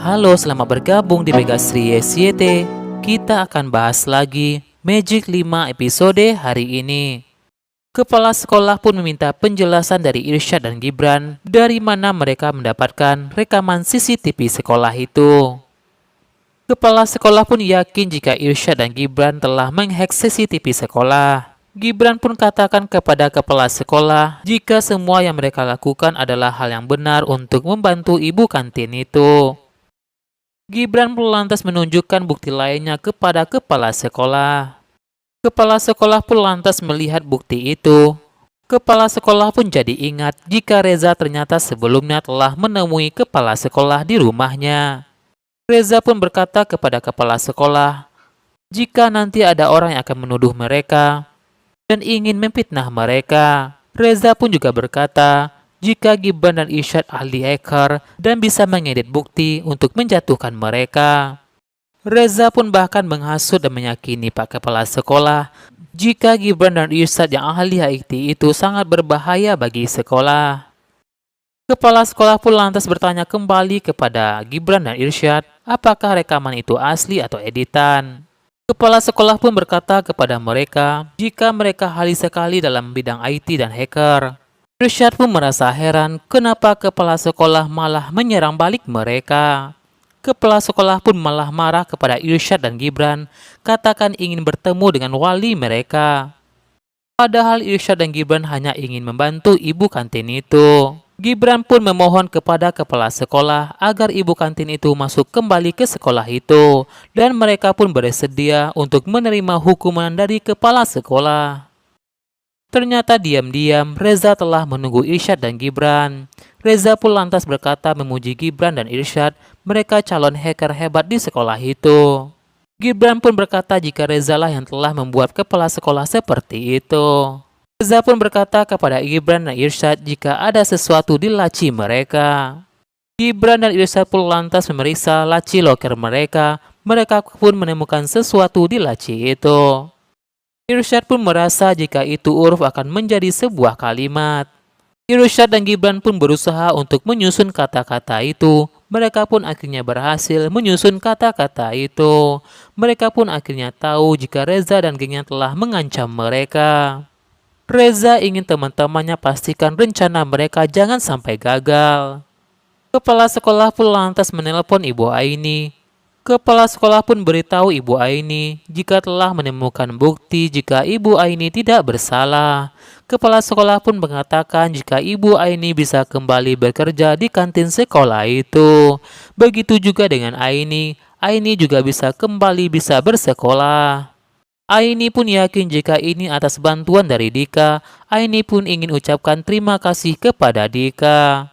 Halo, selamat bergabung di Megasri YT. Kita akan bahas lagi Magic 5 episode hari ini. Kepala sekolah pun meminta penjelasan dari Irsyad dan Gibran dari mana mereka mendapatkan rekaman CCTV sekolah itu. Kepala sekolah pun yakin jika Irsyad dan Gibran telah menghack CCTV sekolah. Gibran pun katakan kepada kepala sekolah jika semua yang mereka lakukan adalah hal yang benar untuk membantu ibu kantin itu. Gibran pun lantas menunjukkan bukti lainnya kepada kepala sekolah. Kepala sekolah pun lantas melihat bukti itu. Kepala sekolah pun jadi ingat jika Reza ternyata sebelumnya telah menemui kepala sekolah di rumahnya. Reza pun berkata kepada kepala sekolah, jika nanti ada orang yang akan menuduh mereka dan ingin memfitnah mereka. Reza pun juga berkata, jika Gibran dan Irsyad ahli hacker dan bisa mengedit bukti untuk menjatuhkan mereka. Reza pun bahkan menghasut dan meyakini Pak Kepala Sekolah jika Gibran dan Irsyad yang ahli IT itu sangat berbahaya bagi sekolah. Kepala sekolah pun lantas bertanya kembali kepada Gibran dan Irsyad apakah rekaman itu asli atau editan. Kepala sekolah pun berkata kepada mereka jika mereka ahli sekali dalam bidang IT dan hacker. Irsyad pun merasa heran kenapa kepala sekolah malah menyerang balik mereka. Kepala sekolah pun malah marah kepada Irsyad dan Gibran, katakan ingin bertemu dengan wali mereka. Padahal Irsyad dan Gibran hanya ingin membantu ibu kantin itu. Gibran pun memohon kepada kepala sekolah agar ibu kantin itu masuk kembali ke sekolah itu dan mereka pun bersedia untuk menerima hukuman dari kepala sekolah. Ternyata diam-diam Reza telah menunggu Irsyad dan Gibran. Reza pun lantas berkata memuji Gibran dan Irsyad, mereka calon hacker hebat di sekolah itu. Gibran pun berkata jika Reza lah yang telah membuat kepala sekolah seperti itu. Reza pun berkata kepada Gibran dan Irsyad jika ada sesuatu di laci mereka. Gibran dan Irsyad pun lantas memeriksa laci loker mereka. Mereka pun menemukan sesuatu di laci itu. Irsyad pun merasa jika itu huruf akan menjadi sebuah kalimat. Irsyad dan Gibran pun berusaha untuk menyusun kata-kata itu. Mereka pun akhirnya berhasil menyusun kata-kata itu. Mereka pun akhirnya tahu jika Reza dan gengnya telah mengancam mereka. Reza ingin teman-temannya pastikan rencana mereka jangan sampai gagal. Kepala sekolah pun lantas menelpon Ibu Aini. Kepala sekolah pun beritahu Ibu Aini jika telah menemukan bukti jika Ibu Aini tidak bersalah. Kepala sekolah pun mengatakan jika Ibu Aini bisa kembali bekerja di kantin sekolah itu. Begitu juga dengan Aini. Aini juga bisa kembali bisa bersekolah. Aini pun yakin jika ini atas bantuan dari Dika. Aini pun ingin ucapkan terima kasih kepada Dika.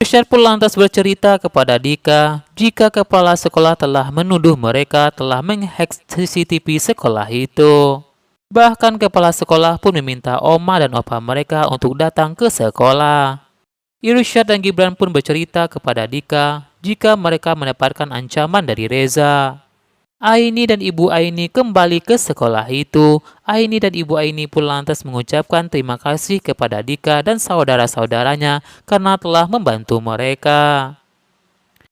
Irsyad pun lantas bercerita kepada Dika jika kepala sekolah telah menuduh mereka telah menghack CCTV sekolah itu. Bahkan kepala sekolah pun meminta oma dan opa mereka untuk datang ke sekolah. Irsyad dan Gibran pun bercerita kepada Dika jika mereka mendapatkan ancaman dari Reza. Aini dan Ibu Aini kembali ke sekolah itu. Aini dan Ibu Aini pun lantas mengucapkan terima kasih kepada Dika dan saudara-saudaranya karena telah membantu mereka.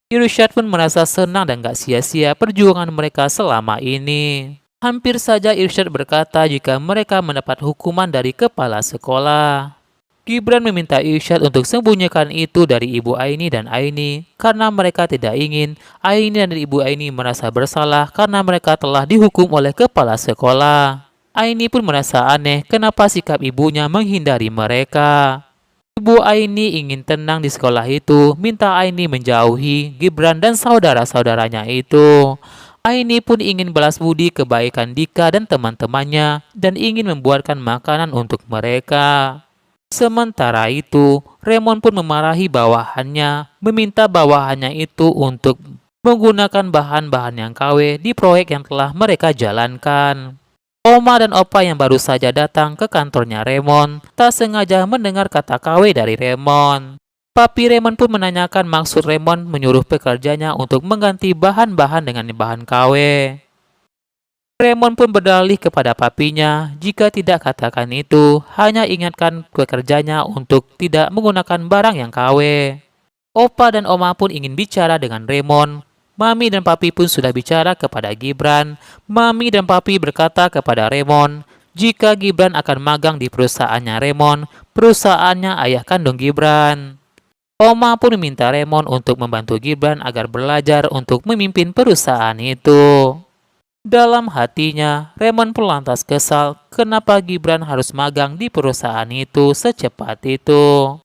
Irsyad pun merasa senang dan gak sia-sia perjuangan mereka selama ini. Hampir saja Irsyad berkata jika mereka mendapat hukuman dari kepala sekolah. Gibran meminta Irsyad untuk sembunyikan itu dari Ibu Aini dan Aini karena mereka tidak ingin Aini dan Ibu Aini merasa bersalah karena mereka telah dihukum oleh kepala sekolah. Aini pun merasa aneh kenapa sikap ibunya menghindari mereka. Ibu Aini ingin tenang di sekolah itu, minta Aini menjauhi Gibran dan saudara-saudaranya itu. Aini pun ingin balas budi kebaikan Dika dan teman-temannya dan ingin membuatkan makanan untuk mereka. Sementara itu, Raymond pun memarahi bawahannya, meminta bawahannya itu untuk menggunakan bahan-bahan yang KW di proyek yang telah mereka jalankan. Oma dan Opa yang baru saja datang ke kantornya Raymond tak sengaja mendengar kata KW dari Raymond. Papi Raymond pun menanyakan maksud Raymond menyuruh pekerjanya untuk mengganti bahan-bahan dengan bahan KW. Raymond pun berdalih kepada papinya jika tidak katakan itu, hanya ingatkan pekerjanya untuk tidak menggunakan barang yang KW. Opa dan Oma pun ingin bicara dengan Raymond. Mami dan Papi pun sudah bicara kepada Gibran. Mami dan Papi berkata kepada Raymond, jika Gibran akan magang di perusahaannya Raymond, perusahaannya ayah kandung Gibran. Oma pun meminta Raymond untuk membantu Gibran agar belajar untuk memimpin perusahaan itu. Dalam hatinya, Raymond pun lantas kesal kenapa Gibran harus magang di perusahaan itu secepat itu.